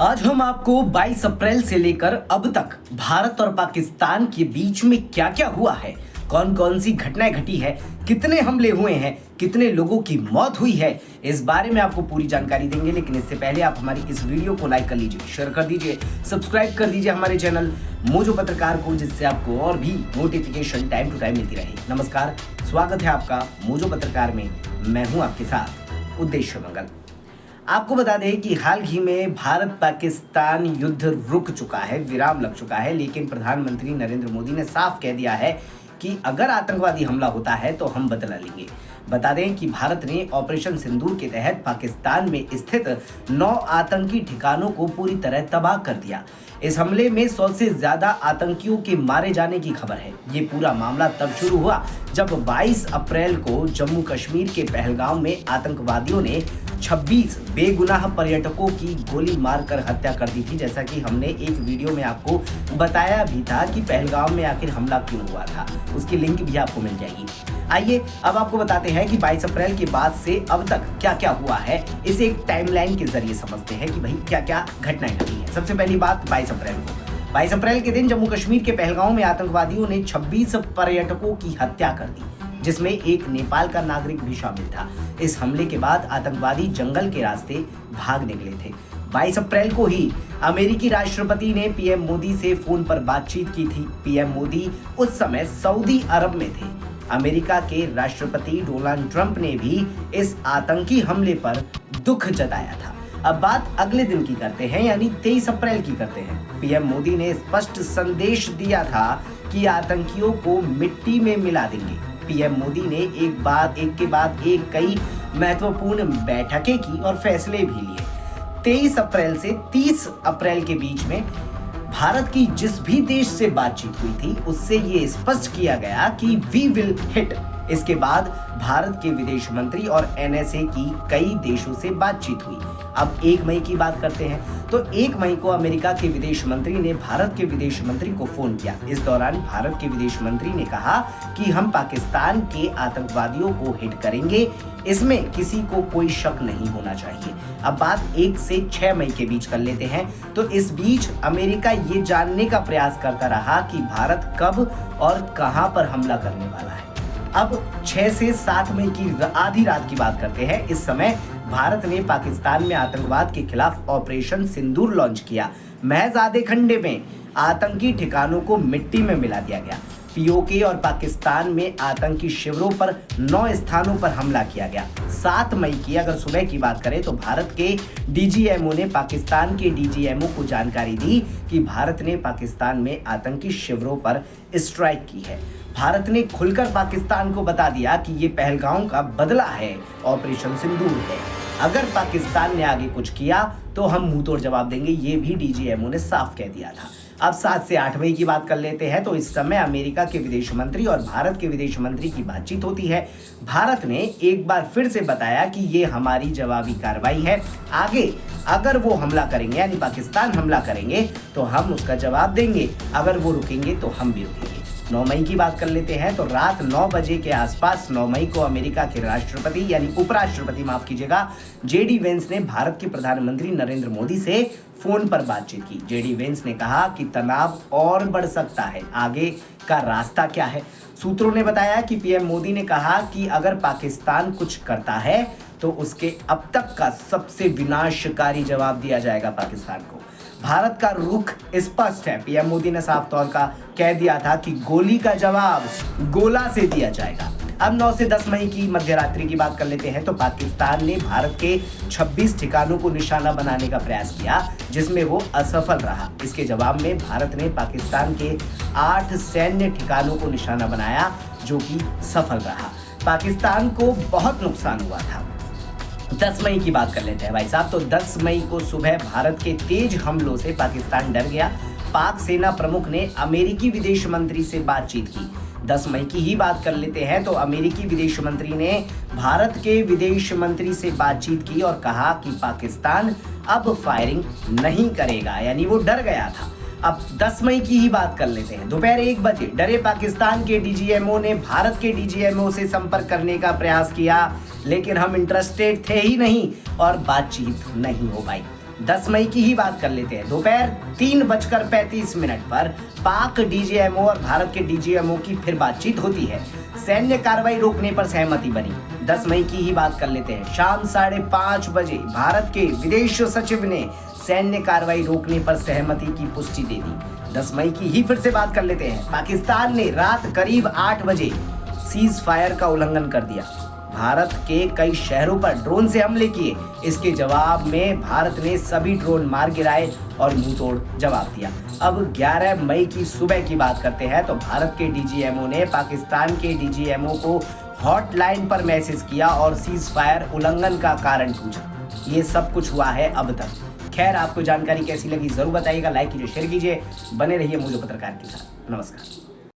आज हम आपको 22 अप्रैल से लेकर अब तक भारत और पाकिस्तान के बीच में क्या क्या हुआ है, कौन कौन सी घटनाएं घटी है, कितने हमले हुए हैं, कितने लोगों की मौत हुई है, इस बारे में आपको पूरी जानकारी देंगे। लेकिन इससे पहले आप हमारी इस वीडियो को लाइक कर लीजिए, शेयर कर दीजिए, सब्सक्राइब कर दीजिए हमारे चैनल मोजो पत्रकार को, जिससे आपको और भी नोटिफिकेशन टाइम टू टाइम मिलती रहे। नमस्कार, स्वागत है आपका मोजो पत्रकार में। मैं हूं आपके साथ उद्देश्य मंगल। आपको बता दें कि हाल ही में भारत पाकिस्तान युद्ध रुक चुका है, विराम लग चुका है, लेकिन प्रधानमंत्री नरेंद्र मोदी ने साफ कह दिया है कि अगर आतंकवादी हमला होता है तो हम बदला लेंगे। बता दें कि भारत ने ऑपरेशन सिंदूर के तहत पाकिस्तान में स्थित 9 आतंकी ठिकानों को पूरी तरह तबाह कर दिया। इस हमले में 100 से ज्यादा आतंकियों के मारे जाने की खबर है। ये पूरा मामला तब शुरू हुआ जब 22 अप्रैल को जम्मू कश्मीर के पहलगाम में आतंकवादियों ने 26 बेगुनाह पर्यटकों की गोली मारकर हत्या कर दी थी। जैसा कि हमने एक वीडियो में आपको बताया भी था कि पहलगाम में आखिर हमला क्यों हुआ था, उसकी लिंक भी आपको मिल जाएगी। आइए अब आपको बताते हैं कि 22 अप्रैल के बाद से अब तक क्या क्या हुआ है। इसे एक टाइमलाइन के जरिए समझते हैं कि भाई क्या क्या घटनाएं घटी हैं। सबसे पहली बात 22 अप्रैल को। 22 अप्रैल के दिन जम्मू कश्मीर के पहलगाम में आतंकवादियों ने 26 पर्यटकों की हत्या कर दी, जिसमें एक नेपाल का नागरिक भी शामिल था। इस हमले के बाद आतंकवादी जंगल के रास्ते भाग निकले थे। 22 अप्रैल को ही अमेरिकी राष्ट्रपति ने पीएम मोदी से फोन पर बातचीत की थी। पीएम मोदी उस समय सऊदी अरब में थे। अमेरिका के राष्ट्रपति डोनाल्ड ट्रंप ने भी इस आतंकी हमले पर दुख जताया था। अब बात अगले दिन की करते हैं, यानी 23 अप्रैल की करते हैं। पीएम मोदी ने स्पष्ट संदेश दिया था कि आतंकियों को मिट्टी में मिला देंगे। पीएम मोदी ने एक के बाद एक कई महत्वपूर्ण बैठकें की और फैसले भी लिए। 23 अप्रैल से 30 अप्रैल के बीच में भारत की जिस भी देश से बातचीत हुई थी उससे ये स्पष्ट किया गया कि वी विल हिट। इसके बाद भारत के विदेश मंत्री और एनएसए की कई देशों से बातचीत हुई। अब 1 मई की बात करते हैं तो 1 मई को अमेरिका के विदेश मंत्री ने भारत के विदेश मंत्री को फोन किया। इस दौरान भारत के विदेश मंत्री ने कहा कि हम पाकिस्तान के आतंकवादियों को हिट करेंगे, इसमें किसी को कोई शक नहीं होना चाहिए। अब बात 1 से 6 मई के बीच कर लेते हैं तो इस बीच अमेरिका ये जानने का प्रयास करता रहा कि भारत कब और कहां पर हमला करने वाला है। अब 6 से 7 मई की आधी रात की बात करते हैं। इस समय भारत ने पाकिस्तान में आतंकवाद के खिलाफ ऑपरेशन सिंदूर लॉन्च किया। महज आधे घंटे में आतंकी ठिकानों को मिट्टी में मिला दिया गया। पीओके और पाकिस्तान में आतंकी शिविरों पर 9 स्थानों पर हमला किया गया। 7 मई की अगर सुबह की बात करें तो भारत के डीजीएमओ ने पाकिस्तान के डीजीएमओ को जानकारी दी कि भारत ने पाकिस्तान में आतंकी शिविरों पर स्ट्राइक की है। भारत ने खुलकर पाकिस्तान को बता दिया कि ये पहलगाम का बदला है, ऑपरेशन सिंदूर है। अगर पाकिस्तान ने आगे कुछ किया तो हम मुंह तोड़ जवाब देंगे, ये भी डीजीएमओ ने साफ कह दिया था। अब 7 से 8 मई की बात कर लेते हैं तो इस समय अमेरिका के विदेश मंत्री और भारत के विदेश मंत्री की बातचीत होती है। भारत ने एक बार फिर से बताया कि ये हमारी जवाबी कार्रवाई है, आगे अगर वो हमला करेंगे यानी पाकिस्तान हमला करेंगे तो हम उसका जवाब देंगे, अगर वो रुकेंगे तो हम भी रुकेंगे। 9 मई की बात कर लेते हैं तो रात 9 बजे के आसपास 9 मई को अमेरिका के राष्ट्रपति यानी उपराष्ट्रपति माफ कीजिएगा जेडी वेंस ने भारत के प्रधानमंत्री नरेंद्र मोदी से फोन पर बातचीत की। जेडी वेंस ने कहा कि तनाव और बढ़ सकता है, आगे का रास्ता क्या है। सूत्रों ने बताया कि पीएम मोदी ने कहा कि अगर पाकिस्तान कुछ करता है तो उसके अब तक का सबसे विनाशकारी जवाब दिया जाएगा पाकिस्तान को। भारत का रुख स्पष्ट है। पीएम मोदी ने साफ तौर का कह दिया था कि गोली का जवाब गोला से दिया जाएगा। अब 9 से 10 मई की मध्यरात्रि की बात कर लेते हैं तो पाकिस्तान ने भारत के 26 ठिकानों को निशाना बनाने का प्रयास किया, जिसमें वो असफल रहा। इसके जवाब में भारत ने पाकिस्तान के 8 सैन्य ठिकानों को निशाना बनाया, जो कि सफल रहा। पाकिस्तान को बहुत नुकसान हुआ था। 10 मई की बात कर लेते हैं भाई साहब तो 10 मई को सुबह भारत के तेज हमलों से पाकिस्तान डर गया। पाक सेना प्रमुख ने अमेरिकी विदेश मंत्री से बातचीत की। 10 मई की ही बात कर लेते हैं तो अमेरिकी विदेश मंत्री ने भारत के विदेश मंत्री से बातचीत की और कहा कि पाकिस्तान अब फायरिंग नहीं करेगा, यानी वो डर गया था। अब 10 मई की ही बात कर लेते हैं। दोपहर 1 बजे डरे पाकिस्तान के डीजीएमओ ने भारत के डीजीएमओ से संपर्क करने का प्रयास किया, लेकिन हम इंटरेस्टेड थे ही नहीं और बातचीत नहीं हो पाई। 10 मई की ही बात कर लेते हैं। दोपहर 3:35 पर पाक डीजीएमओ और भारत के डीजीएमओ की फिर बातचीत होती है। सैन्य कार्रवाई रोकने पर सहमति बनी। 10 मई की ही बात कर लेते हैं। शाम 5:30 बजे भारत के विदेश सचिव ने सैन्य कार्रवाई रोकने पर सहमति की पुष्टि दे दी। 10 मई की ही फिर से बात कर लेते हैं। पाकिस्तान ने रात करीब 8 बजे सीज फायर का उल्लंघन कर दिया। भारत के कई शहरों पर ड्रोन से हमले किए। इसके जवाब में भारत ने सभी ड्रोन मार गिराए और मुंहतोड़ जवाब दिया। अब 11 मई की सुबह की बात करते हैं तो भारत के डीजीएमओ ने पाकिस्तान के डीजीएमओ को हॉटलाइन पर मैसेज किया और सीज फायर उल्लंघन का कारण पूछा। ये सब कुछ हुआ है अब तक। खैर, आपको जानकारी कैसी लगी जरूर बताइएगा। लाइक कीजिए, शेयर कीजिए, बने रहिए मूल्य पत्रकार के साथ। नमस्कार।